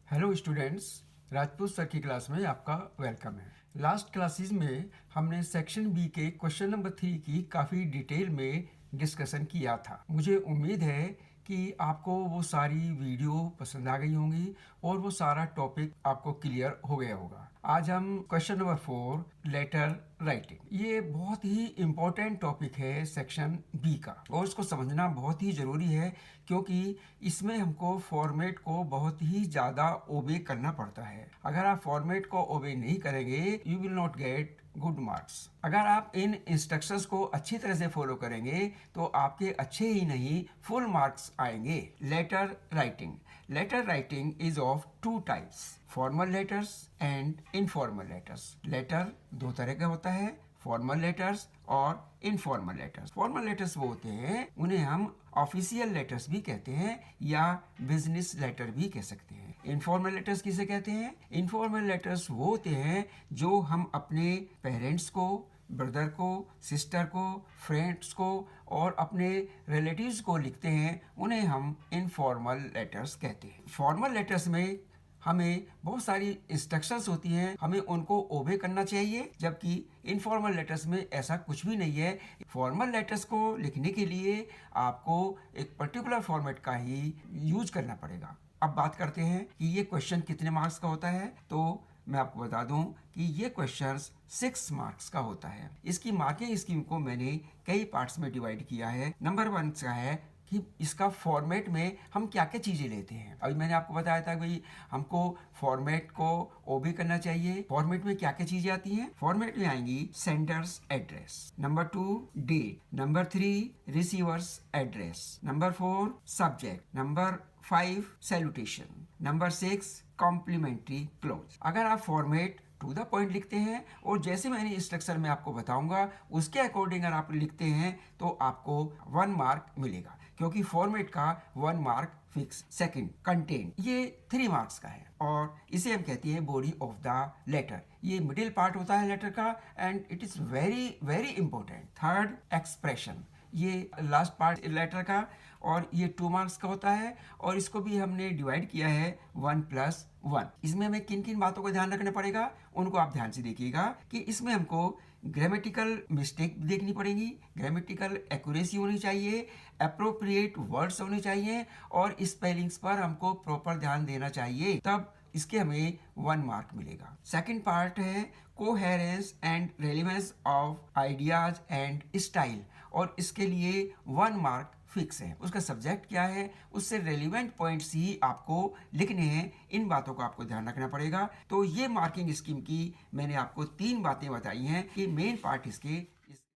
Hello students, Rajput sir की class में आपका वेलकम है। लास्ट क्लासेस में हमने सेक्शन बी के क्वेश्चन नंबर 3 की काफ़ी डिटेल में डिस्कशन किया था। मुझे उम्मीद है कि आपको वो सारी वीडियो पसंद आ गई होंगी और वो सारा टॉपिक आपको क्लियर हो गया होगा। आज हम क्वेश्चन नंबर 4 लेटर राइटिंग, ये बहुत ही इम्पोर्टेंट टॉपिक है सेक्शन बी का और इसको समझना बहुत ही ज़रूरी है क्योंकि इसमें हमको फॉर्मेट को बहुत ही ज़्यादा ओबे करना पड़ता है। अगर आप फॉर्मेट को ओबे नहीं करेंगे you will not get good marks. अगर आप इन इंस्ट्रक्शंस को अच्छी तरह से फॉलो करेंगे तो आपके अच्छे ही नहीं फुल मार्क्स आएंगे। Letter writing is of two types, formal letters and informal letters. Letter दो तरह का होता है, फॉर्मल लेटर्स और इनफॉर्मल लेटर्स। फॉर्मल लेटर्स वो होते हैं उन्हें हम ऑफिशियल लेटर्स भी कहते हैं या बिजनेस लेटर भी कह सकते हैं। इनफॉर्मल लेटर्स किसे कहते हैं? इनफॉर्मल लेटर्स वो होते हैं जो हम अपने पेरेंट्स को, ब्रदर को, सिस्टर को, फ्रेंड्स को और अपने रिलेटिव्स को लिखते हैं, उन्हें हम इनफॉर्मल लेटर्स कहते हैं। फॉर्मल लेटर्स में हमें बहुत सारी इंस्ट्रक्शंस होती हैं, हमें उनको ओबे करना चाहिए, जबकि इनफॉर्मल लेटर्स में ऐसा कुछ भी नहीं है। फॉर्मल लेटर्स को लिखने के लिए आपको एक पर्टिकुलर फॉर्मेट का ही यूज करना पड़ेगा। अब बात करते हैं कि ये क्वेश्चन कितने मार्क्स का होता है। तो मैं आपको बता दूं कि ये क्वेश्चन 6 मार्क्स का होता है। इसकी मार्किंग स्कीम को मैंने कई पार्ट्स में डिवाइड किया है। नंबर 1 का है कि इसका फॉर्मेट में हम क्या क्या चीज़ें लेते हैं। अभी मैंने आपको बताया था भाई हमको फॉर्मेट को ओबे करना चाहिए। फॉर्मेट में क्या क्या चीज़ें आती हैं? फॉर्मेट में आएंगी sender's address, number 2 date, number 3 receiver's address, number 4 subject, number 5 salutation, number 6 complimentary close. अगर आप फॉर्मेट टू द पॉइंट लिखते हैं और जैसे मैंने इंस्ट्रक्शन में आपको बताऊंगा उसके अकॉर्डिंग अगर आप लिखते हैं तो आपको 1 मार्क मिलेगा, क्योंकि फॉर्मेट का 1 मार्क फिक्स। सेकंड, कंटेंट, ये 3 मार्क्स का है और इसे हम कहते हैं बॉडी ऑफ द लेटर। ये मिडिल पार्ट होता है लेटर का and it is very very important. Third, expression, ये लास्ट पार्ट लेटर का और ये 2 मार्क्स का होता है और इसको भी हमने डिवाइड किया है 1+1। इसमें हमें किन किन बातों को ध्यान रखना पड़ेगा उनको आप ध्यान से देखिएगा कि इसमें हमको ग्रामेटिकल मिस्टेक देखनी पड़ेगी, ग्रामेटिकल एक्यूरेसी होनी चाहिए, अप्रोप्रिएट वर्ड्स होने चाहिए और स्पेलिंग्स पर हमको प्रॉपर ध्यान देना चाहिए, तब इसके हमें 1 मार्क मिलेगा। सेकंड पार्ट है coherence and relevance of ideas and style और इसके लिए 1 मार्क फिक्स है। उसका सब्जेक्ट क्या है, उससे रेलिवेंट पॉइंट्स ही आपको लिखने हैं, इन बातों का आपको ध्यान रखना पड़ेगा। तो ये मार्किंग स्कीम की मैंने आपको 3 बातें बताई हैं कि मेन पार्ट इसके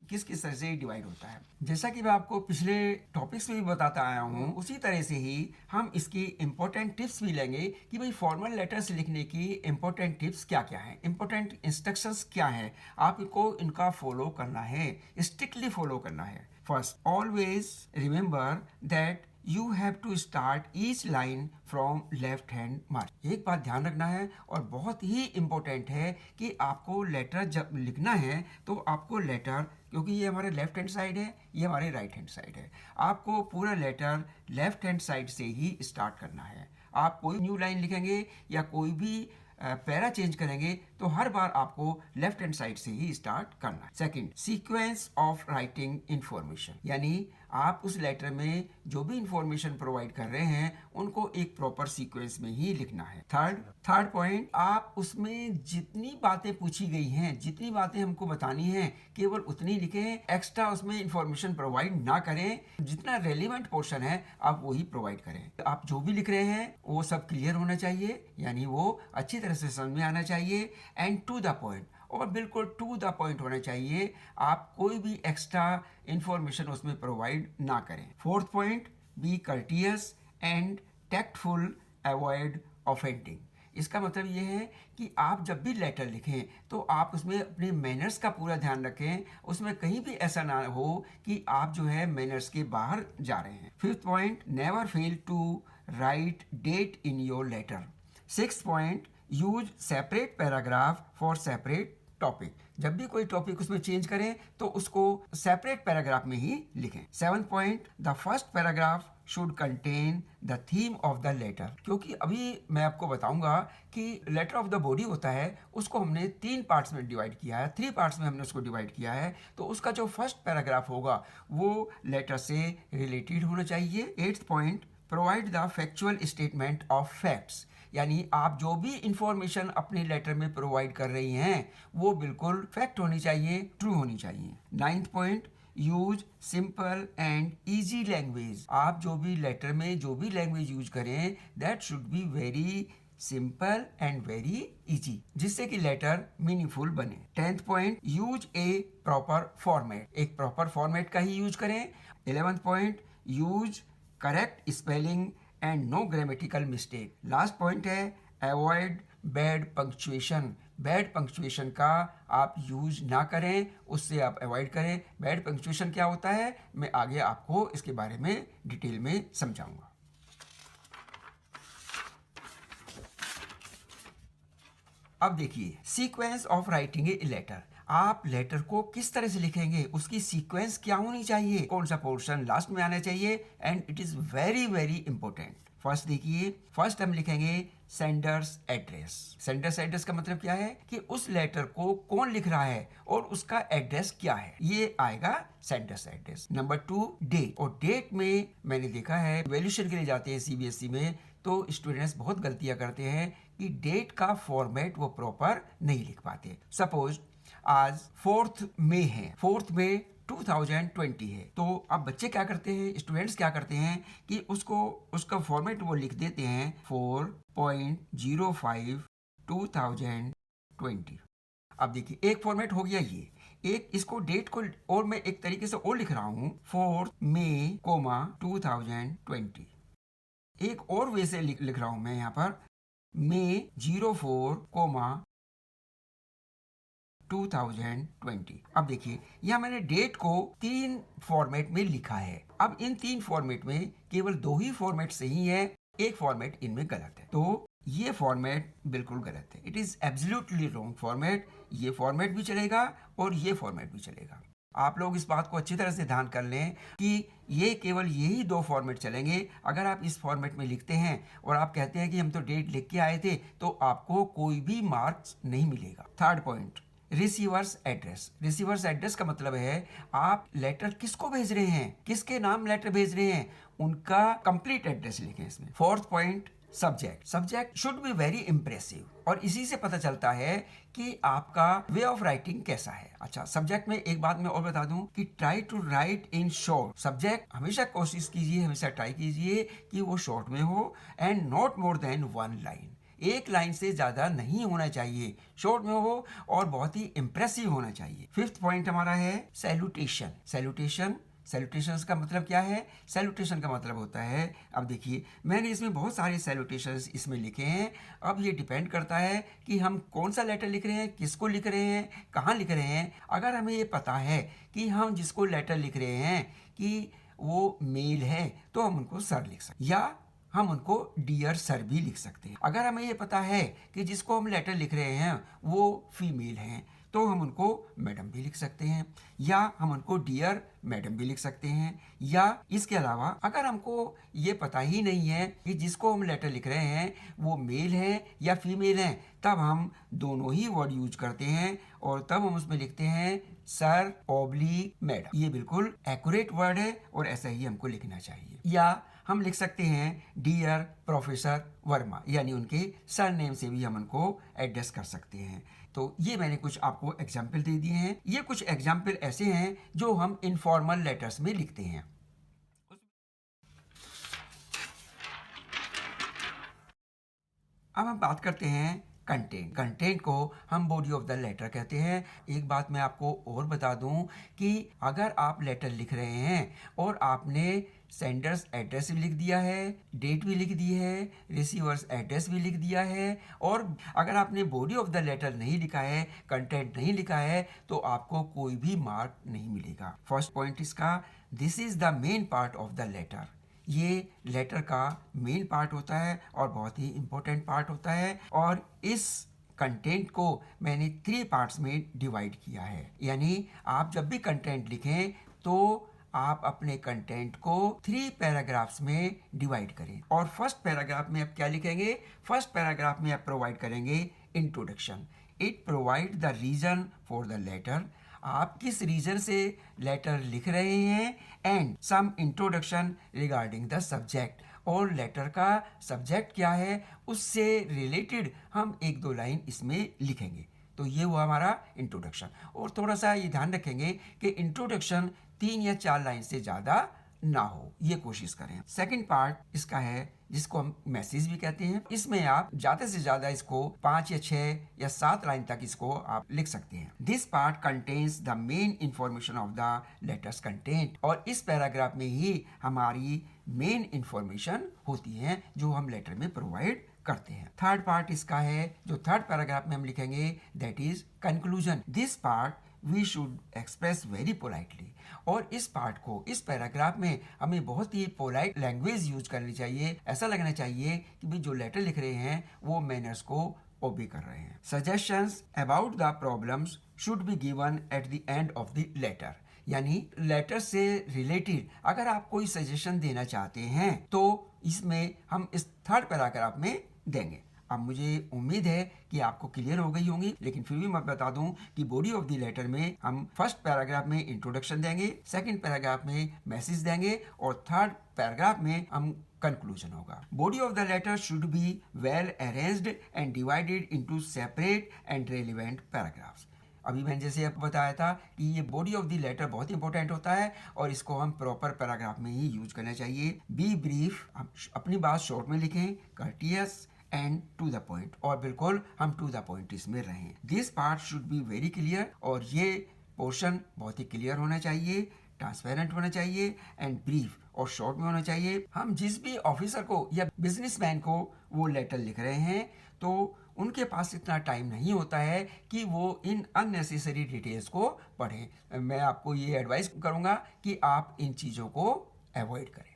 किस किस तरह से डिवाइड होता है। जैसा कि मैं आपको पिछले टॉपिक्स में भी बताता आया हूँ, उसी तरह से ही हम इसकी इंपॉर्टेंट टिप्स भी लेंगे कि भाई फॉर्मल लेटर्स लिखने की इंपॉर्टेंट टिप्स क्या क्या है, इंपॉर्टेंट इंस्ट्रक्शंस क्या है, आपको इनका फॉलो करना है, स्ट्रिक्टली फॉलो करना है। First, always remember that you have to start each line from left hand mark. एक बात ध्यान रखना है और बहुत ही इंपॉर्टेंट है कि आपको लेटर जब लिखना है तो आपको लेटर, क्योंकि ये हमारे लेफ्ट हैंड साइड है, ये हमारे राइट हैंड साइड है, आपको पूरा लेटर लेफ्ट हैंड साइड से ही स्टार्ट करना है। आप कोई न्यू लाइन लिखेंगे या कोई भी पैरा चेंज करेंगे तो हर बार आपको लेफ्ट हैंड साइड से ही स्टार्ट करना है। Second, sequence of writing information, यानी आप उस लेटर में जो भी इंफॉर्मेशन प्रोवाइड कर रहे हैं उनको एक प्रॉपर सीक्वेंस में ही लिखना है। थर्ड पॉइंट, आप उसमें जितनी बातें पूछी गई हैं, जितनी बातें हमको बतानी है केवल उतनी लिखें, एक्स्ट्रा उसमें इंफॉर्मेशन प्रोवाइड ना करें। जितना रेलिवेंट पोर्शन है आप वही प्रोवाइड करें। आप जो भी लिख रहे हैं वो सब क्लियर होना चाहिए, यानी वो अच्छी तरह से समझ में आना चाहिए एंड टू द पॉइंट, और बिल्कुल टू द पॉइंट होना चाहिए। आप कोई भी एक्स्ट्रा इंफॉर्मेशन उसमें प्रोवाइड ना करें। Fourth point, be courteous and tactful, avoid offending. इसका मतलब ये है कि आप जब भी लेटर लिखें तो आप उसमें अपने मैनर्स का पूरा ध्यान रखें, उसमें कहीं भी ऐसा ना हो कि आप जो है मैनर्स के बाहर जा रहे हैं। Fifth point, never fail to write date in your letter. Sixth point, use separate paragraph for separate topic. जब भी कोई टॉपिक उसमें चेंज करें तो उसको सेपरेट पैराग्राफ में ही लिखें। Seventh point, the first paragraph should contain the theme of the letter. क्योंकि अभी मैं आपको बताऊंगा कि लेटर ऑफ द बॉडी होता है, उसको हमने 3 पार्ट्स में डिवाइड किया है, 3 पार्ट्स में हमने उसको डिवाइड किया है। तो उसका जो फर्स्ट पैराग्राफ होगा वो लेटर से रिलेटेड होना चाहिए। 8th point, provide the factual statement of facts, यानी आप जो भी इंफॉर्मेशन अपने लेटर में प्रोवाइड कर रही हैं वो बिल्कुल फैक्ट होनी चाहिए, ट्रू होनी चाहिए। 9th point, use simple and easy language. आप जो भी लेटर में जो भी लैंग्वेज यूज करें that should be very simple and very easy, जिससे कि लेटर मीनिंगफुल बने। 10th point, use a proper format, एक प्रॉपर फॉर्मेट का ही यूज करें। 11th point, use correct spelling and no grammatical mistake. Last point है avoid bad punctuation. Bad punctuation का आप यूज ना करें, उससे आप अवॉइड करें। बैड पंक्चुएशन क्या होता है मैं आगे आपको इसके बारे में डिटेल में समझाऊंगा। अब देखिए, sequence of writing a letter. आप लेटर को किस तरह से लिखेंगे, उसकी सीक्वेंस क्या होनी चाहिए, कौन सा पोर्शन लास्ट में आना चाहिए, and it is very very important. First देखिए, फर्स्ट हम लिखेंगे सेंडर्स एड्रेस। सेंडर्स एड्रेस का मतलब क्या है कि उस लेटर को कौन लिख रहा है और उसका एड्रेस क्या है, ये आएगा सेंडर्स एड्रेस। Number 2, date. और डेट में मैंने देखा है वैल्यूएशन के लिए जाते हैं सीबीएसई में तो स्टूडेंट्स बहुत गलतियां करते हैं कि डेट का फॉर्मेट वो प्रॉपर नहीं लिख पाते। सपोज आज 4th मई है, 4th मई 2020 है, तो अब बच्चे क्या करते हैं, स्टूडेंट्स क्या करते हैं कि उसका फॉर्मेट वो लिख देते हैं 4.05 2020। अब देखिए, एक फॉर्मेट हो गया ये, एक इसको डेट को और मैं एक तरीके से और लिख रहा हूं 4th मई 2020। एक और वे से लिख रहा हूं मैं यहाँ पर मई 04, 2020। अब देखिए, यहाँ मैंने डेट को 3 फॉर्मेट में लिखा है। अब इन 3 फॉर्मेट में केवल 2 ही फॉर्मेट सही है, एक फॉर्मेट इनमें गलत है। तो ये फॉर्मेट बिल्कुल गलत है, it is absolutely wrong format. ये फॉर्मेट भी चलेगा और ये फॉर्मेट भी चलेगा। आप लोग इस बात को अच्छी तरह से ध्यान कर लें कि ये केवल यही 2 फॉर्मेट चलेंगे। अगर आप इस फॉर्मेट में लिखते हैं और आप कहते हैं कि हम तो डेट लिख के आए थे, तो आपको कोई भी मार्क्स नहीं मिलेगा। 3rd point, receiver's address. Receiver's address का मतलब है आप लेटर किसको भेज रहे हैं, किसके नाम लेटर भेज रहे हैं, उनका कंप्लीट एड्रेस लिखें इसमें। 4th point, subject. Subject should be very impressive, और इसी से पता चलता है कि आपका वे ऑफ राइटिंग कैसा है। अच्छा, सब्जेक्ट में एक बात मैं और बता दूं कि try to write in short. Subject हमेशा कोशिश कीजिए, हमेशा ट्राई कीजिए कि वो शॉर्ट में हो, and not more than 1 line. एक लाइन से ज्यादा नहीं होना चाहिए, शॉर्ट में हो और बहुत ही इंप्रेसिव होना चाहिए। 5th पॉइंट हमारा है सैल्यूटेशन। सैल्यूटेशंस का मतलब क्या है, सैल्यूटेशन का मतलब होता है, अब देखिए मैंने इसमें बहुत सारे सैल्यूटेशंस इसमें लिखे हैं। अब ये डिपेंड करता है कि हम कौन सा लेटर लिख रहे हैं, किसको लिख रहे हैं, कहाँ लिख रहे हैं। अगर हमें ये पता है कि हम जिसको लेटर लिख रहे हैं कि वो मेल है तो हम उनको सर लिख सकते हैं, या हम उनको डियर सर भी लिख सकते हैं। अगर हमें ये पता है कि जिसको हम लेटर लिख रहे हैं वो फीमेल हैं तो हम उनको मैडम भी लिख सकते हैं, या हम उनको डियर मैडम भी लिख सकते हैं। या इसके अलावा अगर हमको ये पता ही नहीं है कि जिसको हम लेटर लिख रहे हैं वो मेल है या फीमेल है, तब हम दोनों ही वर्ड यूज करते हैं और तब हम उसमें लिखते हैं सर ऑब्लिक मैडम। ये बिल्कुल एक्यूरेट वर्ड है और ऐसा ही हमको लिखना चाहिए। या हम लिख सकते हैं डियर प्रोफेसर वर्मा, यानी उनके सर नेम से भी हम उनको एड्रेस कर सकते हैं। तो ये मैंने कुछ आपको एग्जाम्पल दे दिए हैं। ये कुछ एग्जाम्पल ऐसे हैं जो हम इनफॉर्मल लेटर्स में लिखते हैं। अब हम बात करते हैं कंटेंट को हम बॉडी ऑफ द लेटर कहते हैं। एक बात मैं आपको और बता दूं कि अगर आप लेटर लिख रहे हैं और आपने सेंडर्स एड्रेस भी लिख दिया है, डेट भी लिख दी है, रिसीवर्स एड्रेस भी लिख दिया है, और अगर आपने बॉडी ऑफ द लेटर नहीं लिखा है, कंटेंट नहीं लिखा है, तो आपको कोई भी मार्क नहीं मिलेगा। फर्स्ट पॉइंट इसका, this is the main part of the letter. ये लेटर का मेन पार्ट होता है और बहुत ही इंपॉर्टेंट पार्ट होता है, और इस कंटेंट को मैंने 3 पार्ट्स में डिवाइड किया है। यानी आप जब भी कंटेंट लिखें तो आप अपने कंटेंट को 3 पैराग्राफ्स में डिवाइड करें। और फर्स्ट पैराग्राफ में आप क्या लिखेंगे? फर्स्ट पैराग्राफ में आप प्रोवाइड करेंगे introduction. It provide the reason for the letter. आप किस रीजन से लेटर लिख रहे हैं, and some introduction regarding the subject. और लेटर का सब्जेक्ट क्या है उससे रिलेटेड हम 1-2 लाइन इसमें लिखेंगे। तो ये हुआ हमारा इंट्रोडक्शन। और थोड़ा सा ये ध्यान रखेंगे कि इंट्रोडक्शन 3 या 4 लाइन से ज़्यादा ना हो, ये कोशिश करें। सेकंड पार्ट इसका है जिसको हम मैसेज भी कहते हैं। इसमें आप ज़्यादा से ज़्यादा इसको 5 या 6 या 7 लाइन तक इसको आप लिख सकते हैं। This part contains the main information of the letters content. और इस पैराग्राफ में ही हमारी मेन इंफॉर्मेशन होती है जो हम लेटर में प्रोवाइड करते हैं। थर्ड पार्ट इसका है जो थर्ड पैराग्राफ में हम लिखेंगे, that is conclusion. This part we should express very politely. और इस पार्ट को, इस पैराग्राफ में हमें बहुत ही पोलाइट लैंग्वेज यूज करनी चाहिए। ऐसा लगना चाहिए कि भी जो लेटर लिख रहे हैं वो मैनर्स को ओबे कर रहे हैं। Suggestions about the problems should be given at the end of the letter. यानी लेटर से रिलेटेड अगर आप कोई सजेशन देना चाहते हैं तो इसमें हम इस थर्ड पैराग्राफ में देंगे। अब मुझे उम्मीद है कि आपको क्लियर हो गई होंगी, लेकिन फिर भी मैं बता दूं कि बॉडी ऑफ द लेटर में हम फर्स्ट पैराग्राफ में इंट्रोडक्शन देंगे, सेकंड पैराग्राफ में मैसेज देंगे और थर्ड पैराग्राफ में हम कंक्लूजन होगा। Body of the letter should be well arranged and divided into separate and relevant paragraphs. अभी मैंने जैसे आपको बताया था कि ये बॉडी ऑफ द लेटर बहुत इंपॉर्टेंट होता है और इसको हम प्रॉपर पैराग्राफ में ही यूज करना चाहिए। बी ब्रीफ, अपनी बात शॉर्ट में लिखें, courteous and to the point. और बिल्कुल हम टू द पॉइंट इसमें रहें। This part should be very clear. और ये पोर्शन बहुत ही क्लियर होना चाहिए, ट्रांसपेरेंट होना चाहिए एंड ब्रीफ और शॉर्ट में होना चाहिए। हम जिस भी ऑफिसर को या बिजनेसमैन को वो लेटर लिख रहे हैं तो उनके पास इतना टाइम नहीं होता है कि वो इन अननेसेसरी डिटेल्स को पढ़ें। मैं आपको ये एडवाइस करूंगा कि आप इन चीज़ों को अवॉइड करें।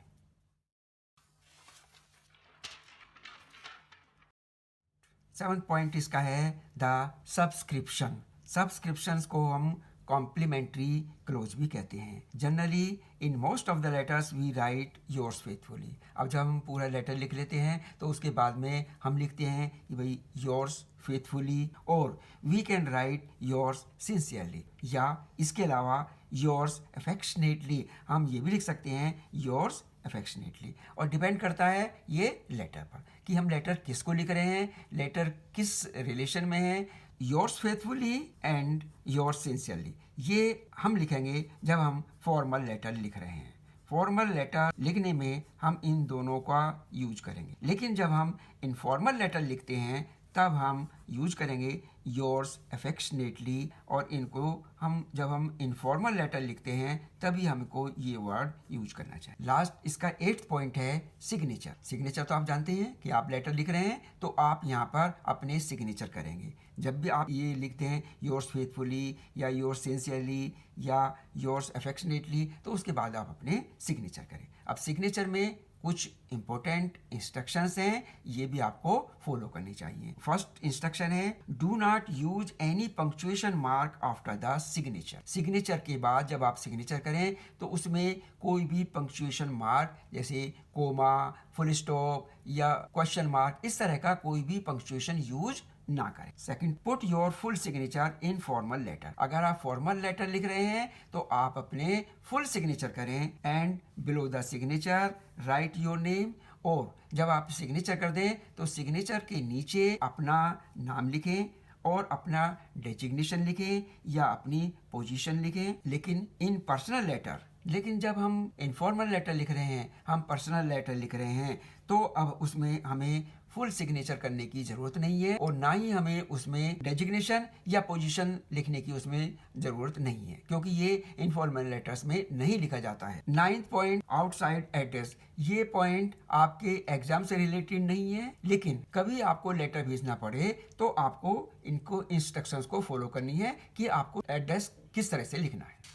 7th पॉइंट इसका है द सब्सक्रिप्शन। सब्सक्रिप्शंस को हम कॉम्प्लीमेंट्री क्लोज भी कहते हैं। Generally in most of the letters we write yours faithfully. अब जब हम पूरा लेटर लिख लेते हैं तो उसके बाद में हम लिखते हैं कि भाई योर्स फेथफुली, और we can write yours sincerely, या इसके अलावा योर्स अफेक्शनेटली। हम ये भी लिख सकते हैं योर्स अफेक्शनेटली। और डिपेंड करता है ये लेटर पर कि हम लेटर किसको लिख रहे हैं, लेटर किस रिलेशन में है। Yours faithfully and yours sincerely ये हम लिखेंगे जब हम फॉर्मल लेटर लिख रहे हैं। फॉर्मल लेटर लिखने में हम इन दोनों का यूज करेंगे, लेकिन जब हम इनफॉर्मल लेटर लिखते हैं तब हम यूज करेंगे योर्स अफेक्शनेटली। और इनको हम जब हम इनफॉर्मल लेटर लिखते हैं तभी हमको ये वर्ड यूज करना चाहिए। लास्ट इसका 8th पॉइंट है सिग्नेचर। सिग्नेचर तो आप जानते हैं कि आप लेटर लिख रहे हैं तो आप यहाँ पर अपने सिग्नेचर करेंगे। जब भी आप ये लिखते हैं योर्स फेथफुली या योर्स सिंसियरली या योर्स अफेक्शनेटली तो उसके बाद आप अपने सिग्नेचर करें। अब सिग्नेचर में कुछ इंपॉर्टेंट इंस्ट्रक्शंस हैं, ये भी आपको फॉलो करनी चाहिए। फर्स्ट इंस्ट्रक्शन है do not use any punctuation mark after the signature. Signature के बाद जब आप सिग्नेचर करें तो उसमें कोई भी पंक्चुएशन मार्क जैसे कोमा, फुल स्टॉप या क्वेश्चन मार्क, इस तरह का कोई भी पंक्चुएशन यूज ना करें। Second, put your full signature in formal letter. अगर आप फॉर्मल लेटर लिख रहे हैं तो आप अपने फुल सिग्नेचर करें and below the signature right your name. और जब आप सिग्नेचर कर दें तो सिग्नेचर के नीचे अपना नाम लिखें और अपना डेजिग्नेशन लिखें या अपनी पोजीशन लिखें, लेकिन इन पर्सनल लेटर। लेकिन जब हम इनफॉर्मल लेटर लिख रहे हैं, हम पर्सनल लेटर लिख रहे हैं तो अब उसमें हमें फुल सिग्नेचर करने की जरूरत नहीं है और ना ही हमें उसमें डेजिग्नेशन या पोजीशन लिखने की उसमें जरूरत नहीं है, क्योंकि ये इनफॉर्मल लेटर्स में नहीं लिखा जाता है। 9th point outside address. ये पॉइंट आपके एग्जाम से रिलेटेड नहीं है, लेकिन कभी आपको लेटर भेजना पड़े तो आपको इनको इंस्ट्रक्शंस को फॉलो करनी है कि आपको एड्रेस किस तरह से लिखना है।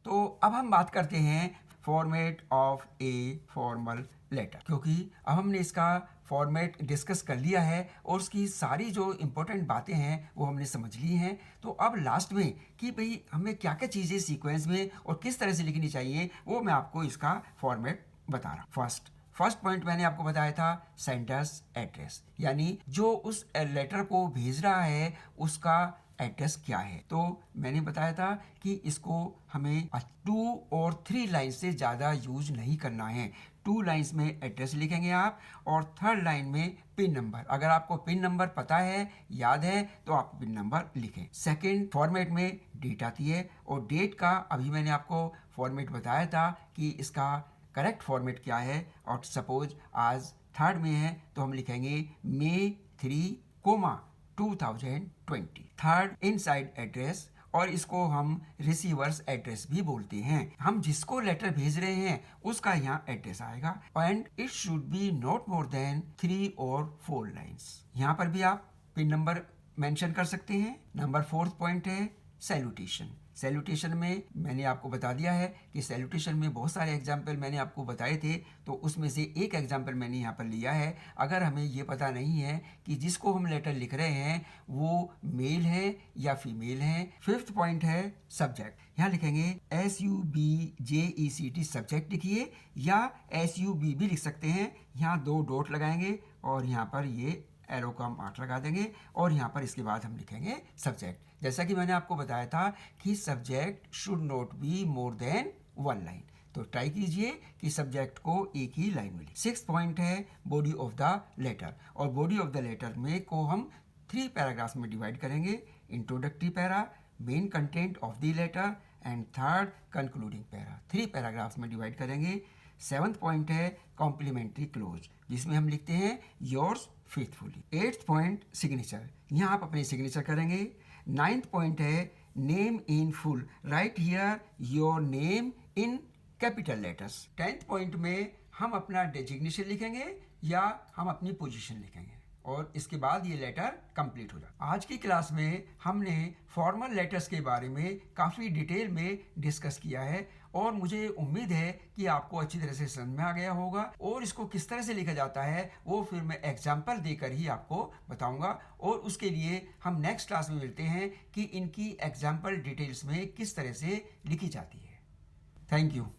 तो अब हम बात करते हैं format of a formal letter, क्योंकि अब हमने इसका फॉर्मेट डिस्कस कर लिया है और उसकी सारी जो इम्पोर्टेंट बातें हैं वो हमने समझ ली हैं। तो अब लास्ट में कि भाई हमें क्या क्या चीज़ें सीक्वेंस में और किस तरह से लिखनी चाहिए वो मैं आपको इसका फॉर्मेट बता रहा हूँ। फर्स्ट पॉइंट मैंने आपको बताया था सेंडर्स एड्रेस, यानी जो उस लेटर को भेज रहा है उसका एड्रेस क्या है। तो मैंने बताया था कि इसको हमें 2 और 3 लाइन से ज़्यादा यूज नहीं करना है। 2 लाइन्स में एड्रेस लिखेंगे आप और 3rd लाइन में पिन नंबर। अगर आपको पिन नंबर पता है, याद है, तो आप पिन नंबर लिखें। सेकंड फॉर्मेट में डेट आती है और डेट का अभी मैंने आपको फॉर्मेट बताया था कि इसका करेक्ट फॉर्मेट क्या है। और सपोज आज 3rd में है तो हम लिखेंगे May 3, 2020। 3rd इनसाइड एड्रेस, और इसको हम रिसीवर्स एड्रेस भी बोलते हैं। हम जिसको लेटर भेज रहे हैं उसका यहाँ एड्रेस आएगा। And it should be not more than 3 और 4 लाइन्स। यहाँ पर भी आप पिन नंबर मेंशन कर सकते हैं। नंबर 4th पॉइंट है सैल्यूटेशन। सैल्यूटेशन में मैंने आपको बता दिया है कि सैल्यूटेशन में बहुत सारे एग्जाम्पल मैंने आपको बताए थे, तो उसमें से एक एग्जाम्पल मैंने यहाँ पर लिया है। अगर हमें ये पता नहीं है कि जिसको हम लेटर लिख रहे हैं वो मेल है या फीमेल है। 5th पॉइंट है सब्जेक्ट। यहाँ लिखेंगे SUBJECT सब्जेक्ट लिखिए, या SUB भी लिख सकते हैं। यहाँ 2 डॉट लगाएंगे और यहाँ पर ये एरो का मार्क लगा देंगे और यहाँ पर इसके बाद हम लिखेंगे सब्जेक्ट। जैसा कि मैंने आपको बताया था कि subject should not be more than 1 line. तो ट्राई कीजिए कि सब्जेक्ट को एक ही लाइन मिले। 6th पॉइंट है बॉडी ऑफ द लेटर, और बॉडी ऑफ द लेटर में को हम 3 पैराग्राफ्स में डिवाइड करेंगे। Introductory para, main content of the letter and 3rd concluding para. 3 paragraphs में डिवाइड करेंगे। 7th पॉइंट है कॉम्प्लीमेंट्री क्लोज, जिसमें हम लिखते हैं yours faithfully. 8th point signature, यहाँ आप अपनी सिग्नेचर करेंगे। 9th पॉइंट है name in full, right here your name in capital letters. 10th point में हम अपना डेजिग्नेशन लिखेंगे या हम अपनी पोजीशन लिखेंगे और इसके बाद ये लेटर कंप्लीट हो जाए। आज की क्लास में हमने फॉर्मल लेटर्स के बारे में काफ़ी डिटेल में डिस्कस किया है और मुझे उम्मीद है कि आपको अच्छी तरह से समझ में आ गया होगा। और इसको किस तरह से लिखा जाता है वो फिर मैं एग्जाम्पल देकर ही आपको बताऊंगा, और उसके लिए हम नेक्स्ट क्लास में मिलते हैं कि इनकी एग्जाम्पल डिटेल्स में किस तरह से लिखी जाती है। Thank you.